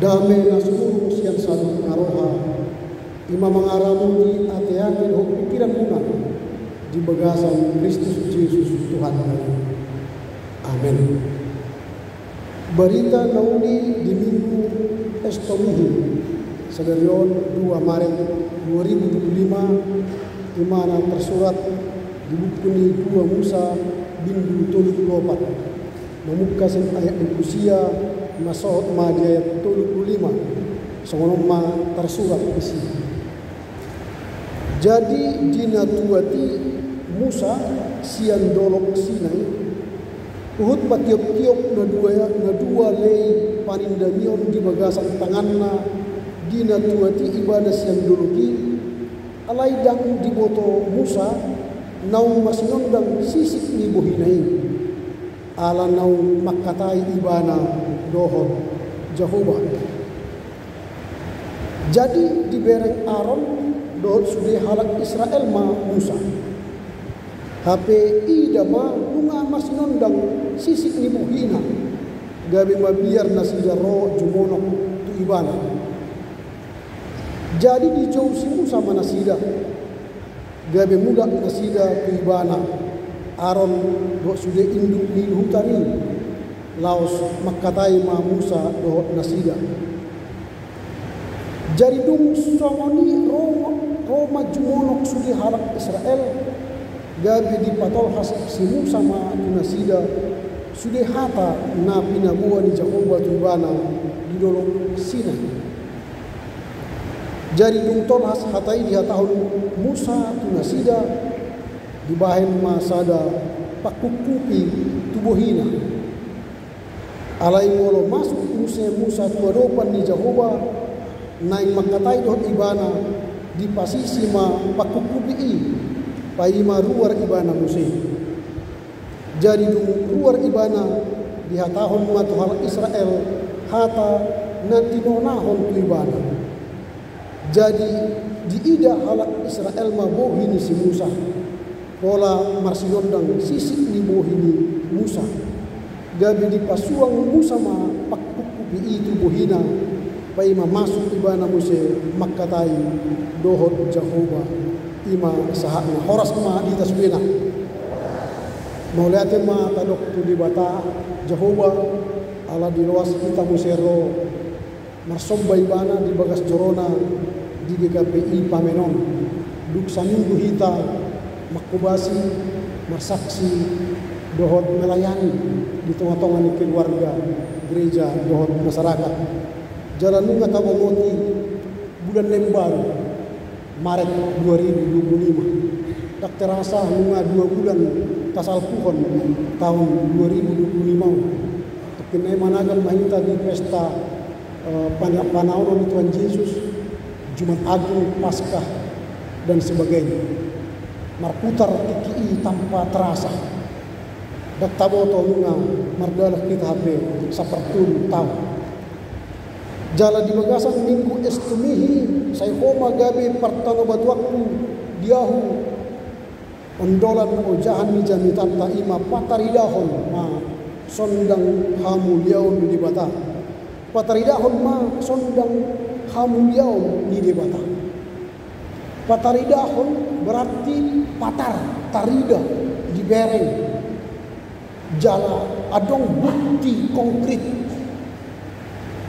Dame na sumurong siyan sa aroha, ima mangaramu di ate-ate ho pikiran muna di bagasan Kristus Yesus Tuhan kami. Amin. Berita nauni di minggu Estomihi Sagarion 2 Maret 2025 di mana tersurat di buku ni 2 Musa bindu toluk lopat membuka ayat usia masuk ma di ayat 35 songonom ma tersurat isi. Jadi dina tuati Musa sian dolok Sinai uhut patiop-tiop na dua lei panindamion di bagasan tanganna dina tuati ibadah sian doloki alai dang di boto Musa nau masinondang sisik ni bohinai ala nau makatai ibana dohon Jehovah. Jadi di bereng Aaron dohon sudah halak Israel ma Musa HPI dama lunga masinondang sisik ni bohina gabi mabiar nasida roh jumonok tu ibana. Jadi di jauh si Musa manasida gabe muda nasida tu ibana Aaron do sudah induk ni hutari laos makatai ma Musa do nasida. Jadi dung songoni Roma jumonok sudah halak Israel gabi di patol has si Musa ma nasida sudah hata na pinabuha ni Jehovah tu ibana di dolong Sinai. Jadi dung tol has hatai di tahun Musa tu nasida di bahen masada pakukupi tubuhina alai molo masuk Musa tu adopan ni Jehovah naik makatai doh ibana di pasisi ma pakukupi paima ruar ibana Musa. Jadi dung ruar ibana di tahun matuhal Israel hata nanti nonahon tu ibana. Jadi di ida halak Israel ma bohini si Musa pola marsinondang sisik ni bohini Musa gabi di pasuang Musa ma pakkukupi itu bohina paima masuk ibana Musa makatai dohot Jehovah ima sahakna horas ma di tasbina maulate ma tadok tu di bata Jehovah ala di luas kita musero marsomba ibana di bagas jorona di GKPI Pamenon duk saminggu hita makubasi marsaksi dohot melayani di tengah-tengah keluarga gereja dohot masyarakat jalan nunga tabomoti bulan lembaru Maret 2025 tak terasa nunga 2 bulan tasal puhon tahun 2025 kenai managam mahinta di pesta panauron Tuhan Yesus Jumat Agung, Paskah dan sebagainya. Marputar tiki tanpa terasa. Daktaboto nunga mardalah kita HP sapertun tahu. Jala di bagasan minggu Estomihi saya homa gabe partanobat waktu diahu ondolan ojahan ni jamitan ta ima pataridahon ma sondang hamu liaun di bata. Pataridahon ma sondang hamuliau ni debata. Pataridahon berarti patar, tarida di bereng. Jala adong bukti konkret.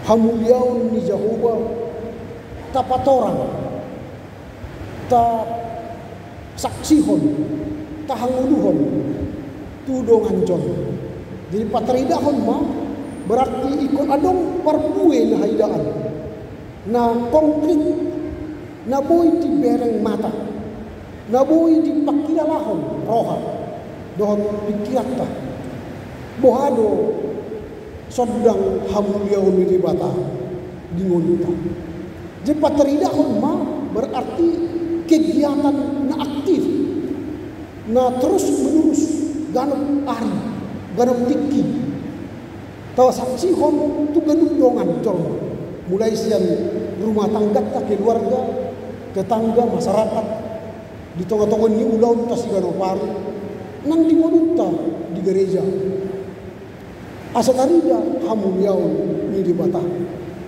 Hamuliau ni Jehovah tapatoran, ta saksihon, tahanguluhon, tudongan jon. Jadi pataridahon ma berarti ikut adong parpue na haidaan. Na konkret na boy di bereng mata na boy di pakilalahon roha dohon pikirata bohado sodang hamuliau ni di bata di ngonita jadi pataridahon ma berarti kegiatan na aktif na terus menerus ganap ari ganap tiki tawa saksihon tu ganundongan jorma mulai siang rumah tangga tak keluarga tetangga masyarakat di tengah-tengah ni ulau tas Ganoparu nang di Monuta di gereja asatarida hamuliau ni di bata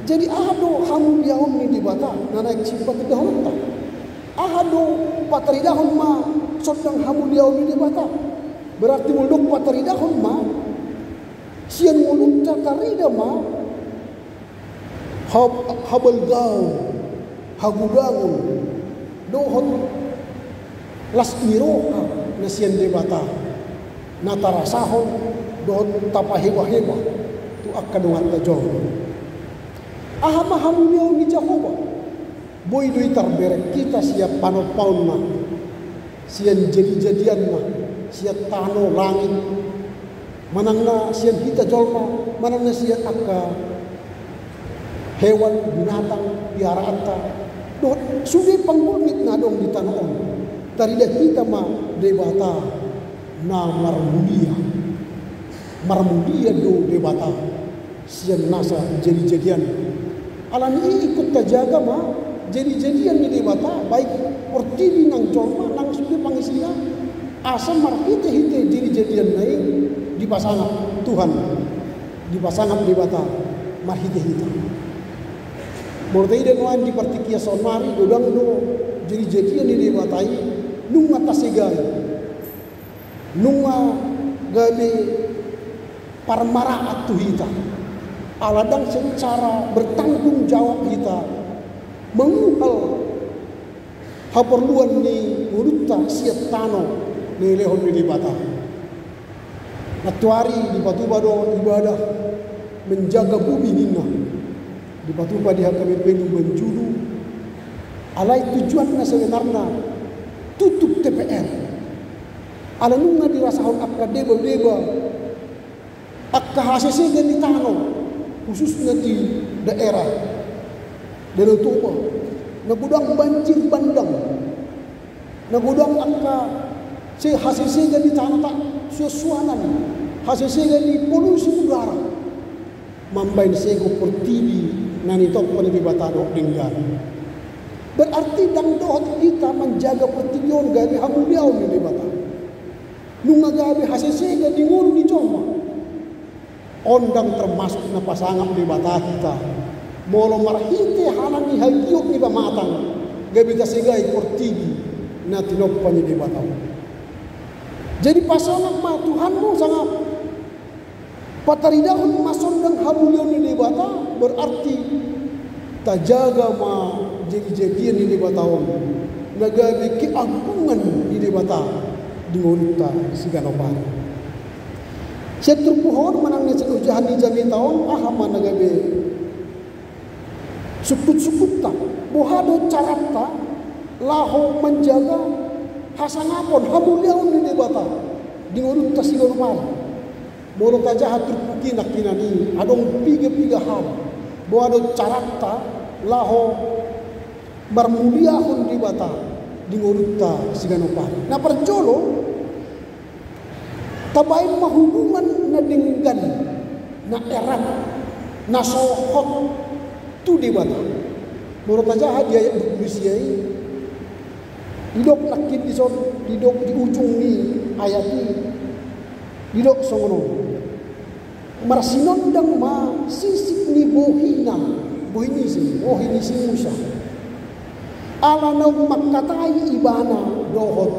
Jadi ado hamu biawon ni di bata na naik simpat dahon ta. Ado pataridahon ma sodang hamu biawon ni di bata. Berarti muldok pataridahon ma sian mulut tarida ma habal gau hagudangon dohon las miroka na sian di bata. Natarasahon dohon tapaheba-heba tu akadungan tajong. Aham ni Jehovah. Boy doi terberek kita siap panot paun mah. Sian jadi-jadian mah. Siap tano langit. Manangna sian kita jolma. Manangna sian akka hewan binatang piaraan ta. Doh sudah panggulmit na dong di tanah on. Tarilah kita mah debata na marmulia. Marmulia do debata. Sian nasa jadi-jadian. Alam ini ikut terjaga mah jadi-jadian di debata baik portili nang jorma nang sudah pangisina asam marhite-hite jadi-jadian naik di pasangan Tuhan di pasangan debata marhite-hite mortai dan wan di partikia sonmari godang do jadi-jadian di debatai nunga tasegai nunga gabe parmaraat tuhita aladang secara bertanggung jawab kita menguhal haperluan ni urutta siat tano ni lehon ni bata. Natuari di Batuba do ibadah menjaga bumi nina di Batuba dia kami pengen menjulu alai tujuan na sebenarnya tutup TPR ala nunga dirasahon akka deba akka hasese di tano khususnya di daerah Danau Toba, nagudang banjir bandang, nagudang angka hasil di tanah tak suasuanan, hasil di polusi udara, mambain sego pertibi nanitok pada di batado tinggal. Berarti dang dohot kita menjaga pertibion gabi hamuliau di bata. Nunga gabi hasil di ngulu di coma. Ondang termasuk na pasangan di bata kita. Molo marhite halani hagiok ni pamatang. Gabi kasigai portibi na tinoppan di bata. Jadi pasangan ma Tuhanmu sangat pataridahon masondang hamulion ni bata berarti tajaga ma jadi-jadian ni bataon. Nagabi keagungan ni bata di nguluta siganopan. Setru pohon manangnya setujahan di jami tahun ahama nagabe sukut-sukut tak bohado carata laho menjaga hasangapon hamuliaun di debata di ngurut tasigon mal bolo tajahat terpuki nak kinani adong piga hal bohado carata laho marmuliahun di bata di ngurut tasigon na perjolo tabain mahubungan na dinggan na erat na sohot tu di bata. Menurut aja dia berusiai hidop nakit di son hidop di ujung ni ayat ni hidop songono marsinon dang ma sisik ni bohina bohini si Musa ala na makatai ibana dohot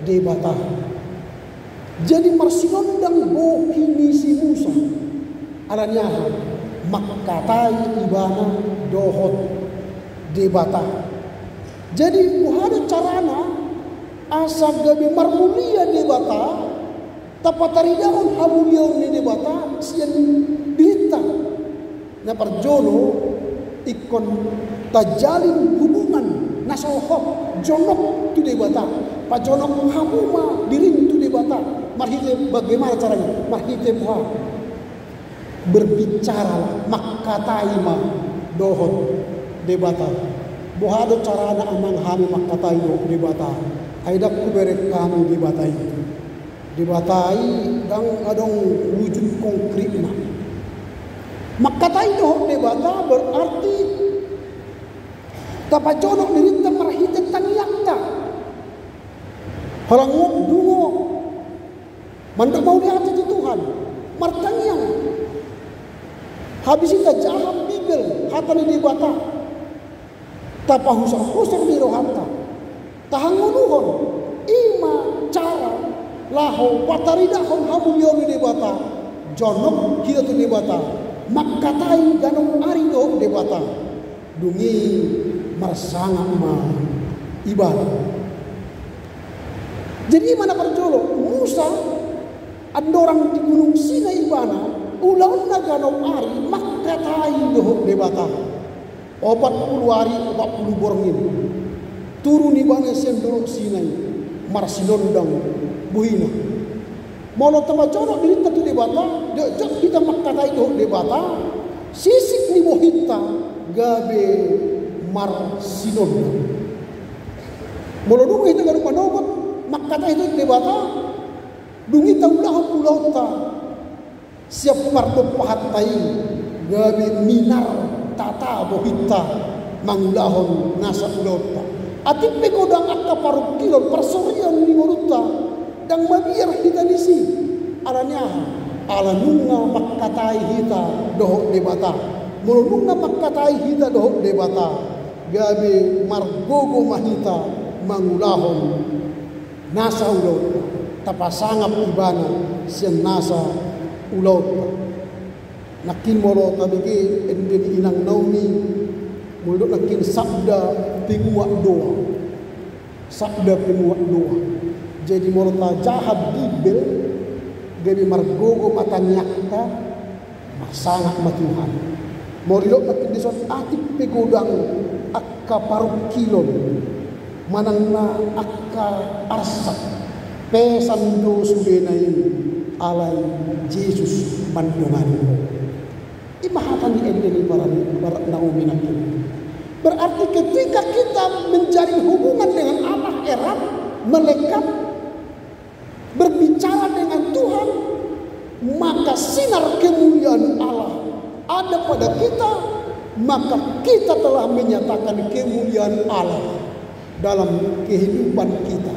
di bata. Jadi marsinondang bohini si Musa alanya makatai ibana dohot debata. Jadi muhada carana asal gabi marmulia debata tapataridahon hamulion ni debata sian dirita na parjolo ikon tajalin hubungan nasohot jonok tu debata pajonok hamuma dirin tu debata. Marhite bagaimana caranya? Marhite buah berbicara makatai ma dohot debata. Bohado carana amang hami makatai do debata. Aidak ku berek kami debatai. Debatai dang adong wujud konkretna. Makatai dohot debata berarti tapajonok dirita marhite taniyakta. Halangok dungo mandak mau di hati Tuhan martanyang habis kita jaham Bible hata ni dibata. Tapahusar-husar di rohata. Tahanguluhon ima cara laho pataridahon hamu yomi debata. Jonok kita tu debata. Makkatai ganong ari doh debata. Dungi marsanga ma ibadah. Jadi mana perjolo Musa andorang di gunung Sinai ibana ulang na ganong ari makkatai doh debata. 40 hari 40 borngin turun ibana sendoro Sinai marsinondang buhina. Molo tama jono diri tu debata, jok kita makkatai doh debata, sisik ni bohita gabe marsinondang. Molo dungu itu garu panogot makkatai doh debata, dungi taulah pulau ta siap parto pahatai gabe minar tata bohita manglahon nasa pulau ta. Atip pegodang akka paruk kilon persorian ni ngoruta dang mabiar kita disi alanya ala nunga makkatai hita dohok debata mulunga makkatai hita dohok debata gabe margogo mahita mangulahon nasa ulot tapasangap ibana siang nasa ulot nakin molo tabigi endeni inang Naomi mulut nakin sabda pinguak doa. Sabda pinguak doa. Jadi morta jahat Bible gabi margogo matanyakta masangat matuhan. Morilok nakin disot atik pegodang akka paruk kilon manangna akka arsak pesan do sudenai alai Yesus mandungan. Imahatan di endeni barat Naomi nakin. Berarti ketika kita menjalin hubungan dengan Allah erat, melekat, berbicara dengan Tuhan, maka sinar kemuliaan Allah ada pada kita, maka kita telah menyatakan kemuliaan Allah dalam kehidupan kita.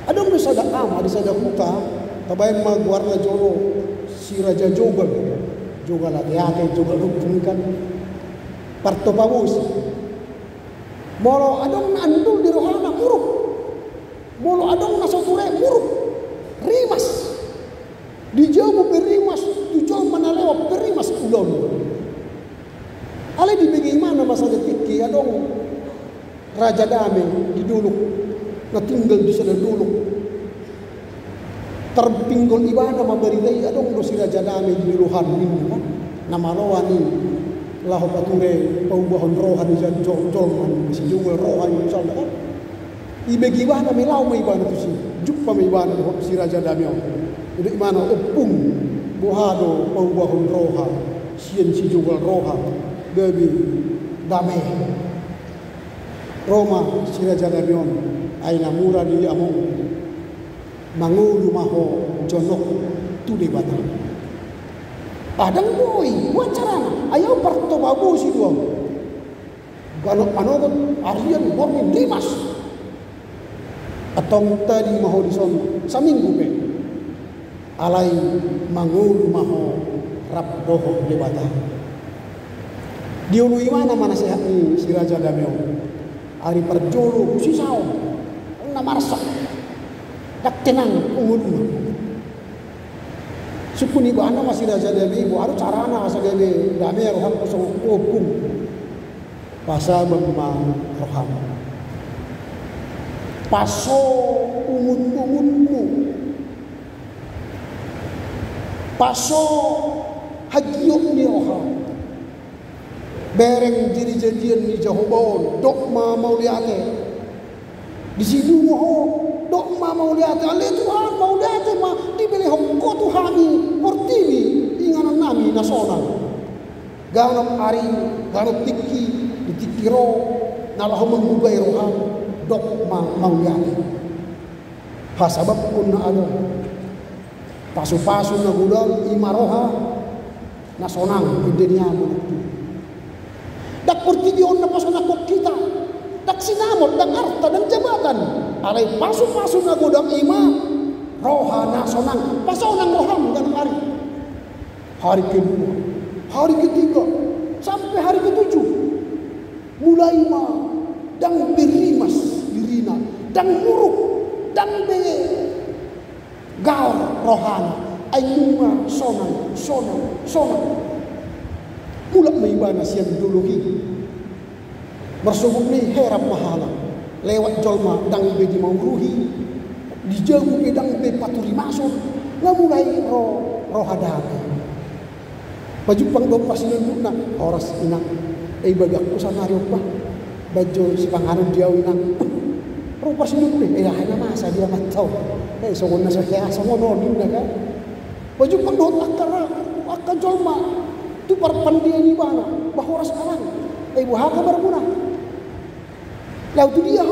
Ada misada ama di sada huta, tabayan magwarna jolo si Raja Jogal, Jogal hati-hati, Jogal rupunikan. Parto pabus. Molo adong andul di rohana muruk. Molo adong nasoture muruk. Rimas. Dijauh berimas, tujuan manalewa berimas ulon. Ale di bagaimana masa detik adong Raja Damai di duluk. Natinggal di sana duluk. Terpinggol ibadah mabaritai adong do si Raja Damai di rohan ini kan. Nama lawan ini. Lahu pature paubahan rohan jan jol-jolman si jungel rohan misalnya kan ibegi bana milau mai bana tu si juppa mai bana si Raja Damai jadi mana opung bohado paubahan rohan sien si jungel rohan gabi damai Roma si Raja Damai aina mura di among mangulu maho jonok tu de bata padang boy, wacarana. Ayaw parto babu si duang. Galok panogot Aryan bormin Dimas. Atong tadi maho dison saminggu pe. Alai mangulu maho rap doho debata. Diului mana sehat ni si Raja Damai. Ari perjolo si sao. Na marsak. Dak tenang umurna. Sukuni bana masih Raja Damai bu aru carana sagale Damai rohan kosong opung pasa bangma rohan paso umun-umunmu paso hagiok ni rohan bereng diri jadian ni jahobon dokma mauliate di sini mo dokma mauliate ale Tuhan mauliate ma dibeli hongko Tuhani portivi inganan nami nasional ganop ari ganop tiki di tikiro nalah mengubah rohan dokma mauliate hasabab kunna ada pasu-pasu na gudang imaroha nasional di dunia menukti dak portivion na pasona kok kita dak sinamot dak harta dan jabatan alai pasu-pasu na gudang ima rohana sonang pasonang roham dan hari kedua hari ketiga sampai hari ketujuh mulai dang berimas dirina, dang muruk, dang be gaur rohana, ayunga sonan. Mulak maibana siang duluhi, bersubuk ni herap mahala, lewat jolma dang be di mauruhi, dijauh be dang be paturi masuk, nggak mulai rohadana. Baju pangdom pasinun na oras inang, bagak usana riopah, baju si panganan dia inang. Rupa sinun ni, hanya masa dia matau, songon nasa kaya songon nonin na kan. Baju pangdom akar jolma, tu parpandia ni bana, bahoras alang, buha kabar muna. Lalu tu dia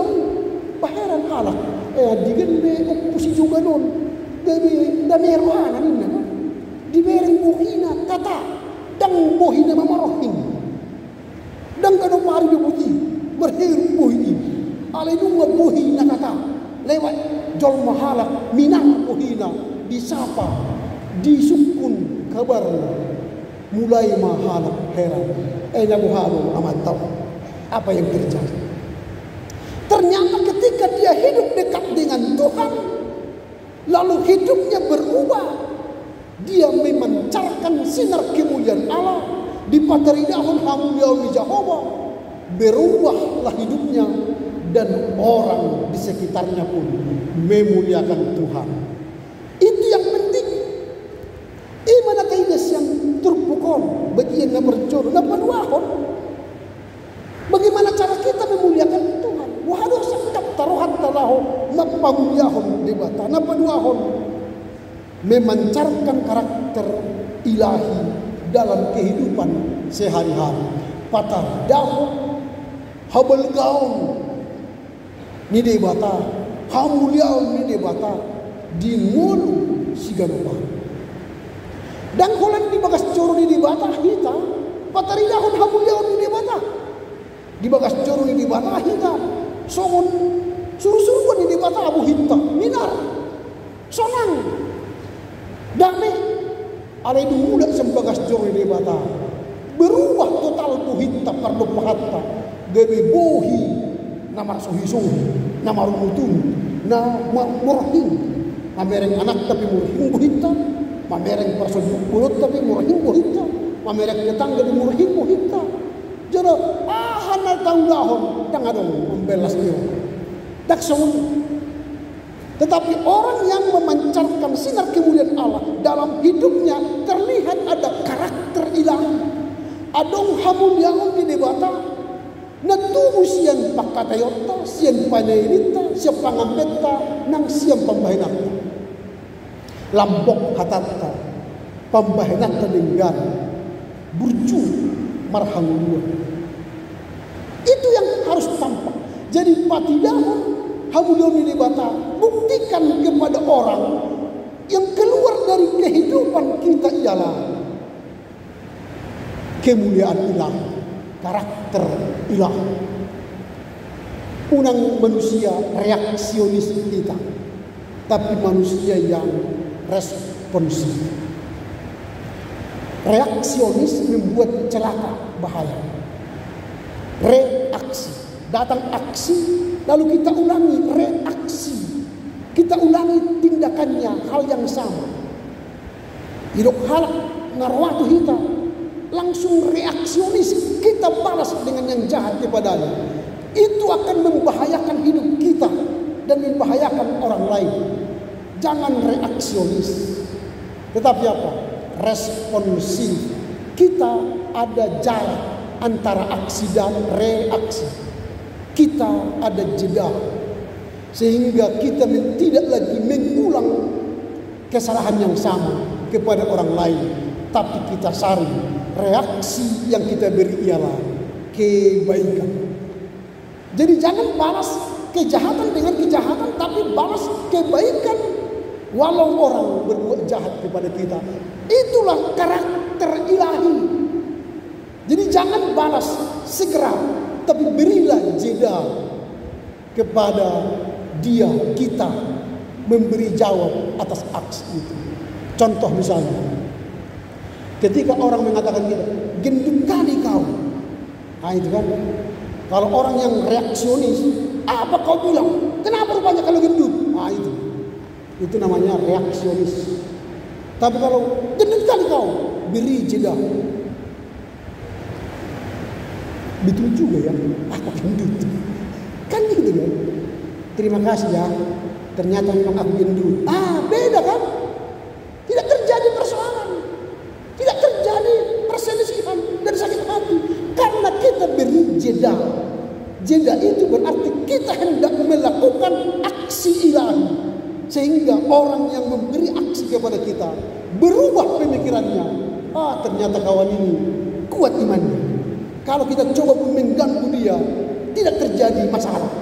baheran halak, digen be pusi juga non, dami rohana ni na, di bereng buhina kata, dang buhina mamarohin, dang kado pari bebuti, berheru buhi, alai buhina kata, lewat jol mahalak, minang buhina, disapa, disukun kabar, mulai mahalak heran, nabuhalo amat tahu apa yang terjadi. Ternyata ketika dia hidup dekat dengan Tuhan, lalu hidupnya berubah. Dia memancarkan sinar kemuliaan Allah di padaridahun hamuliawi Jehovah. Berubahlah hidupnya dan orang di sekitarnya pun memuliakan Tuhan. Itu yang penting. Mana kaigas yang terpukul bagian na berjodoh na paduahon. Bagaimana cara kita memuliakan Tuhan? Waduh sakap taruhan talaho mapamuliahon di bata na paduahon. Memancarkan karakter ilahi dalam kehidupan sehari-hari. Patah daun, habal gaun, ni debata, hamuliaun ni debata, di mulu siganopa. Dan kolan di bagas coro ni debata hita, pataridahon hamuliaun ni debata, di bagas coro ni debata hita, songon suruh-suruhan ni debata abu hita, minar, sonang. Damai, alai muda sembagas jori debata, berubah total buhita perlu pahatta, gebe bohi, nama sohi-sohi, nama rumutun, nama murahing, mamereng anak tapi murahing buhita, mamereng persoduk bulut tapi murahing buhita, mamereng tetangga di murahing buhita. Jadi hana tahu dahon, jangan dong membelas dia. Dak songon. Tetapi orang yang memancarkan sinar kemuliaan Allah dalam hidupnya terlihat ada karakter ilahi. Adong hamuliaon di debata, natubu siyan pakatayota, siyan panainita, siyan pangambeta, nang siyan pambahinata. Lambok hatatta, pambahinata denggan, burju marhangulua. Itu yang harus tampak. Jadi patidahon hamuliaon di debata, buktikan kepada orang yang keluar dari kehidupan kita ialah kemuliaan ilahi, karakter ilahi. Unang manusia reaksionis kita, tapi manusia yang responsif. Reaksionis membuat celaka, bahaya. Reaksi, datang aksi, lalu kita ulangi reaksi. Kita ulangi tindakannya, hal yang sama. Hidup halak narwatu kita, langsung reaksionis, kita balas dengan yang jahat kepadanya. Itu akan membahayakan hidup kita dan membahayakan orang lain. Jangan reaksionis, tetapi apa? Responsif. Kita ada jarak antara aksi dan reaksi. Kita ada jeda, sehingga kita tidak lagi mengulang kesalahan yang sama kepada orang lain, tapi kita saring. Reaksi yang kita beri ialah kebaikan. Jadi jangan balas kejahatan dengan kejahatan, tapi balas kebaikan walau orang berbuat jahat kepada kita. Itulah karakter ilahi. Jadi jangan balas segera, tapi berilah jeda kepada dia, kita memberi jawab atas aksi itu. Contoh misalnya, Ketika orang mengatakan kita, gendut kali kau. Nah itu kan. Kalau orang yang reaksionis, apa kau bilang? Kenapa rupanya kalau gendut? Nah itu. Itu namanya reaksionis. Tapi kalau gendut kali kau, beri jeda. Betul juga ya, aku gendut. Kan gitu ya. Terima kasih ya. Ternyata memang aku gendut. Beda kan? Tidak terjadi persoalan. Tidak terjadi perselisihan dan sakit hati. Karena kita beri jeda. Jeda itu berarti kita hendak melakukan aksi ilahi. Sehingga orang yang memberi aksi kepada kita berubah pemikirannya. Ternyata kawan ini kuat imannya. Kalau kita coba mengganggu dia, tidak terjadi masalah.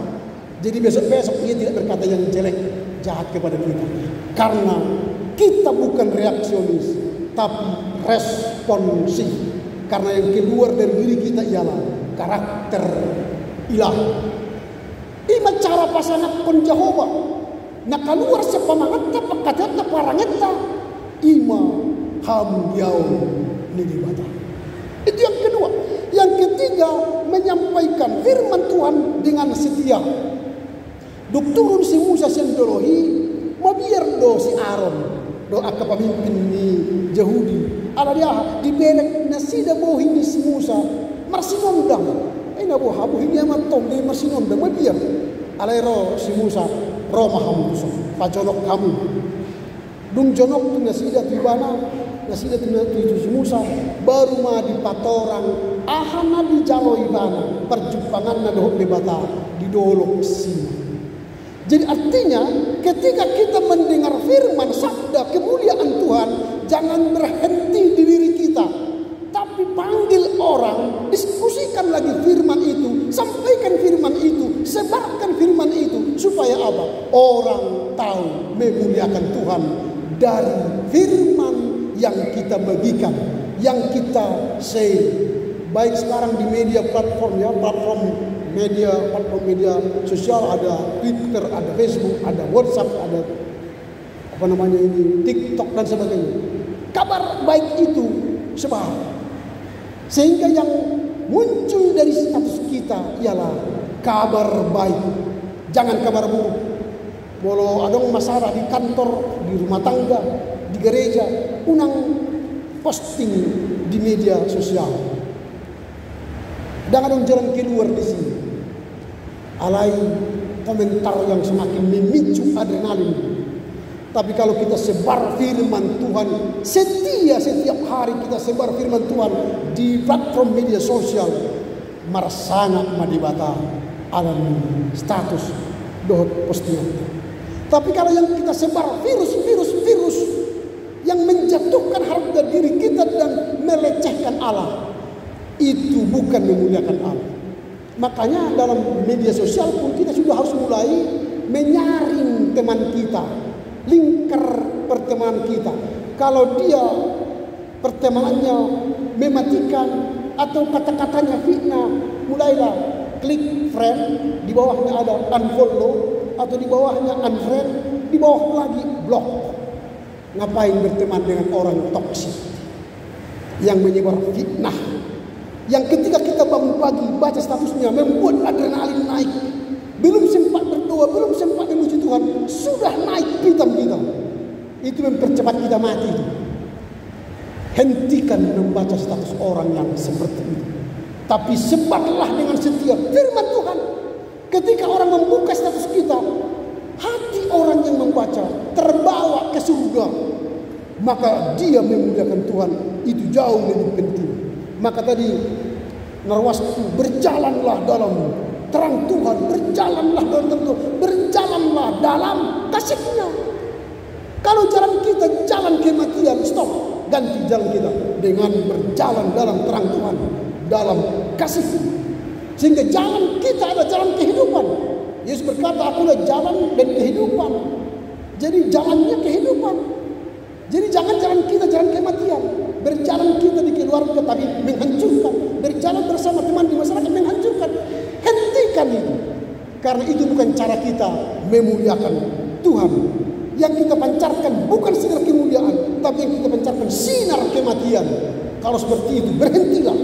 Jadi besok-besok dia tidak berkata yang jelek, jahat kepada kita. Karena kita bukan reaksionis, tapi responsif. Karena yang keluar dari diri kita ialah karakter ilahi. Ima cara pasangan pun Jehovah. Nah keluar sepamangata pakatata parangata. Ima hamu jauh nilibata. Itu yang kedua. Yang ketiga, menyampaikan firman Tuhan dengan setia. Turun si Musa sendolohi, mabiar do si Aaron, do akka pemimpin ni Yahudi. Ala dia dibelek nasida bohi ni si Musa, marsinondang. Na bo habu ini amat tong di marsinondang mabiar. Alairo si Musa, Roma hamu tusok, pacolok kamu. Dung jonok tu nasida tibana, nasida tu si Musa, baru ma di patorang, ahana di jalo ibana, perjumpangan na dohok debata di dolok sini. Jadi artinya ketika kita mendengar firman sabda kemuliaan Tuhan, jangan berhenti di diri kita, tapi panggil orang, diskusikan lagi firman itu, sampaikan firman itu, sebarkan firman itu, supaya apa? Orang tahu memuliakan Tuhan dari firman yang kita bagikan, yang kita say. Baik sekarang di media platform ya, platform media sosial, ada Twitter, ada Facebook, ada WhatsApp, ada TikTok dan sebagainya. Kabar baik itu sebar. Sehingga yang muncul dari status kita ialah kabar baik. Jangan kabar buruk. Walau ada masalah di kantor, di rumah tangga, di gereja, unang posting di media sosial. Dan ada jalan keluar di sini. Alai komentar yang semakin memicu adrenalin. Tapi kalau kita sebar firman Tuhan, setiap hari kita sebar firman Tuhan di platform media sosial, marasana madibata alam status dohot postingan. Tapi kalau yang kita sebar virus yang menjatuhkan harga diri kita dan melecehkan Allah, itu bukan memuliakan Allah. Makanya dalam media sosial pun kita sudah harus mulai menyaring teman kita, lingkar pertemanan kita. Kalau dia pertemanannya mematikan atau kata-katanya fitnah, mulailah klik friend, di bawahnya ada unfollow, atau di bawahnya unfriend, di bawah lagi block. Ngapain berteman dengan orang toksik yang menyebar fitnah, yang ketika kita bangun pagi baca statusnya membuat adrenalin naik, belum sempat berdoa, belum sempat memuji Tuhan, sudah naik pitam-pitam. Itu mempercepat kita mati. Hentikan membaca status orang yang seperti itu, tapi sebarlah dengan setia firman Tuhan. Ketika orang membuka status kita, hati orang yang membaca terbawa ke surga, maka dia memuliakan Tuhan. Itu jauh lebih penting. Maka tadi Narwastu, berjalanlah dalam terang Tuhan, berjalanlah dalam terang Tuhan, berjalanlah dalam kasih-Nya. Kalau jalan kita jalan kematian, stop, ganti jalan kita dengan berjalan dalam terang Tuhan, dalam kasih. Sehingga jalan kita adalah jalan kehidupan. Yesus berkata, akulah jalan dan kehidupan. Jadi jalannya kehidupan. Jadi jangan jalan kita jalan kematian. Berjalan kita di keluarga tapi menghancurkan. Berjalan bersama teman di masyarakat menghancurkan. Hentikan itu. Karena itu bukan cara kita memuliakan Tuhan. Yang kita pancarkan bukan sekedar kemuliaan, tapi yang kita pancarkan menyatakan sinar kematian. Kalau seperti itu, berhentilah.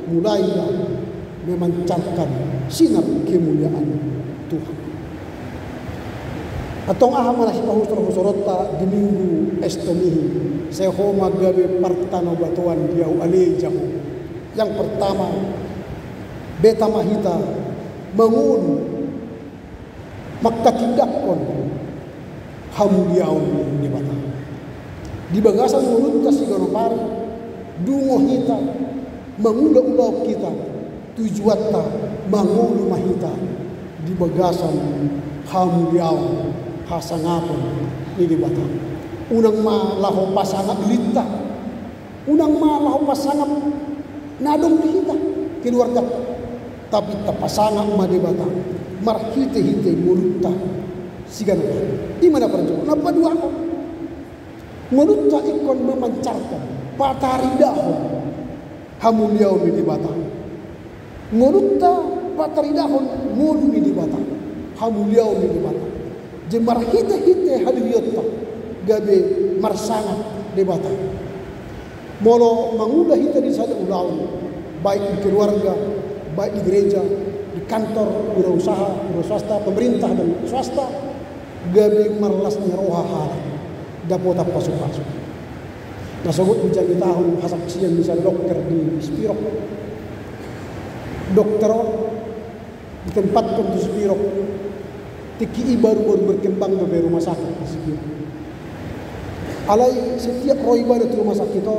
Mulailah memancarkan sinar kemuliaan Tuhan. Atong aha manasi pahustor-hustorota di minggu estomihi. Saya homa gabe partano batuan diau alejamu. Yang pertama, beta mahita bangun makatindakon hamuliaon di bata. Di bagasan mulutnya si gonopari, dungo hita, mengula-ulau kita, tujuatta mangulu mahita di bagasan hamuliaon hasangapon di bata. Unang malaho pasangap lita, unang malaho pasangap nadong dihita keluarga, tapi tapasangap madebata marhite-hite mulutta sigana. Di mana perjuangan? Napa dua ko? Mulutta ikon memancarkan pataridahon hamuliaon di bata. Mulutta pataridahon mulu di bata hamuliaon di bata. Jemar hite-hite hadiriyota gabe marsangat debata. Molo mengudah hita di sana ulaun, baik di keluarga, baik di gereja, di kantor, wirausaha, swasta, pemerintah dan swasta, gabe marlasnya roha dapota pasuk-pasuk. Nasagot menjadi tahun hasaksian bisa dokter di Spirok. Dokter ditempatkan di Spirok. TKI baru berkembang dari rumah sakit di Spirok. Alai setiap roh ibadah di rumah sakit itu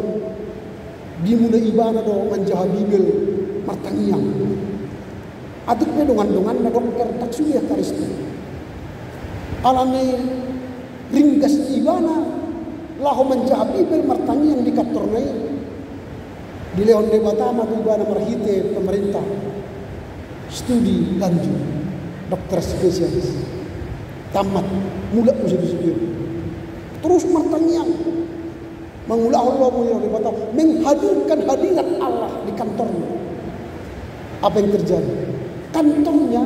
dimulai ibadah do manjaha bibel martangiang. Adik dongan-dongan na dokter tak sudah karisti. Alane ringgas ibadah laho manjaha bibel martangiang di katornai di leon de batama ibadah marhite pemerintah studi lanjut dokter spesialis tamat mula usia di terus martangiang mengulah Allah menghadirkan hadirat Allah di kantornya. Apa yang terjadi? Kantornya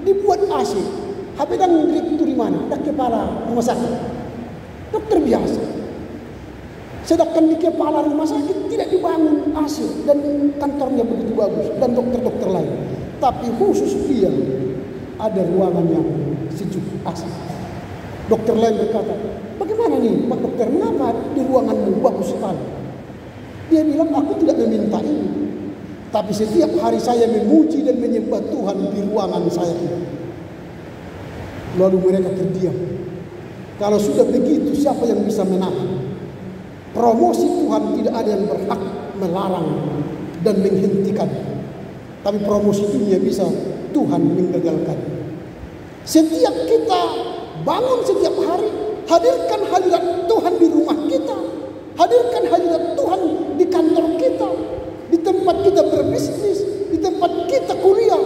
dibuat AC. Habedang direktur di mana? Dak kepala rumah sakit. Dokter biasa. Sedangkan di kepala rumah sakit tidak dibangun AC dan kantornya begitu bagus dan dokter-dokter lain. Tapi khusus dia ada ruangan yang sejuk AC. Dokter lain berkata, bagaimana nih Pak Dokter, mengapa di ruanganmu bagus sekali? Dia bilang, aku tidak meminta ini. Tapi setiap hari saya memuji dan menyembah Tuhan di ruangan saya ini. Lalu mereka terdiam. Kalau sudah begitu, siapa yang bisa menahan? Promosi Tuhan tidak ada yang berhak melarang dan menghentikan. Tapi promosi dunia bisa Tuhan menggagalkan. Setiap kita bangun setiap hari, hadirkan hadirat Tuhan di rumah kita, hadirkan hadirat Tuhan di kantor kita, di tempat kita berbisnis, di tempat kita kuliah,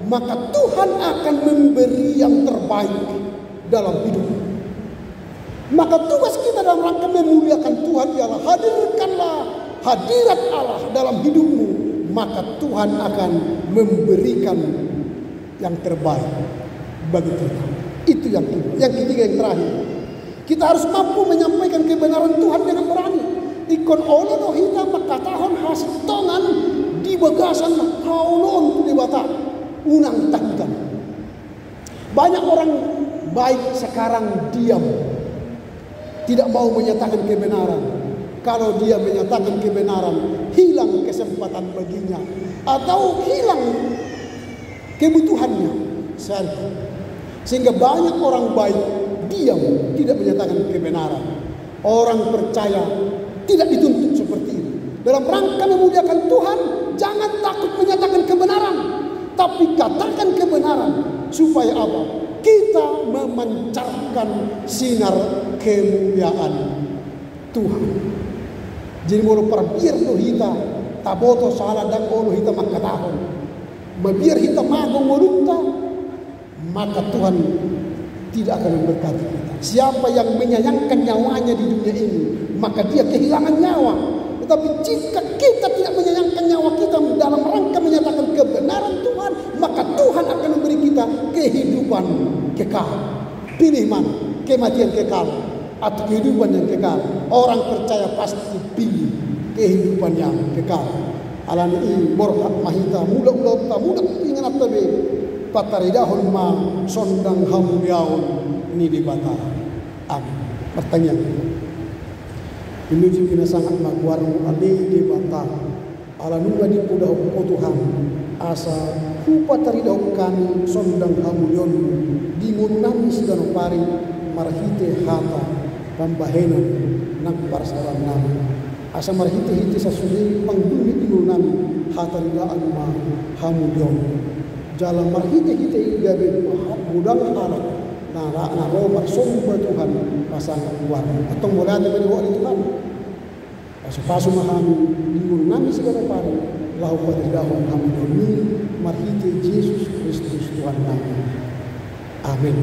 maka Tuhan akan memberi yang terbaik dalam hidup. Maka tugas kita dalam rangka memuliakan Tuhan ialah hadirkanlah hadirat Allah dalam hidupmu, maka Tuhan akan memberikan yang terbaik bagi kita. Itu yang kedua. Yang ketiga, yang terakhir, kita harus mampu menyampaikan kebenaran Tuhan dengan berani. Ikon olo hita makatahon hastongan di bagasan haulon di bata unang tahitan. Banyak orang baik sekarang diam, tidak mau menyatakan kebenaran. Kalau dia menyatakan kebenaran, hilang kesempatan baginya atau hilang kebutuhannya sehari. Sehingga banyak orang baik diam, tidak menyatakan kebenaran. Orang percaya tidak dituntut seperti itu. Dalam rangka memuliakan Tuhan, jangan takut menyatakan kebenaran, tapi katakan kebenaran supaya apa? Kita memancarkan sinar kemuliaan Tuhan. Jadi mau perbiar do hita taboto salah dan olo hita makatahon. Mabiar hita magong molutta, maka Tuhan tidak akan memberkati kita. Siapa yang menyayangkan nyawanya di dunia ini, maka dia kehilangan nyawa. Tetapi jika kita tidak menyayangkan nyawa kita dalam rangka menyatakan kebenaran Tuhan, maka Tuhan akan memberi kita kehidupan kekal. Pilih mana? Kematian kekal atau kehidupan yang kekal. Orang percaya pasti pilih kehidupan yang kekal. Alani ini borhak mahita mula-mula tak mudah ingat apa be pataridahun ma sondang hamuliaun ini di bata. Amin. Pertanyaan. Inuji kina sangat magwarmu ali di bata. Alanunga di pudah ko Tuhan. Asa hupa taridaw kami sondang hamulion di ngunami sigano pari marhite hata pambahenan ng parsaran namin. Asa marhite-hite sa suli pangbunit ngunami hata rilaan ma hamulion. Jalan marhite-hite gabi budang anak na roh marsumber Tuhan pasangan luar. Atong mula na maniwa ni Tuhan. Paso mahami di ngunami sigano pari lahu patridahon hamulion ni marhite Jesus Kristus Tuhan namin. Amin.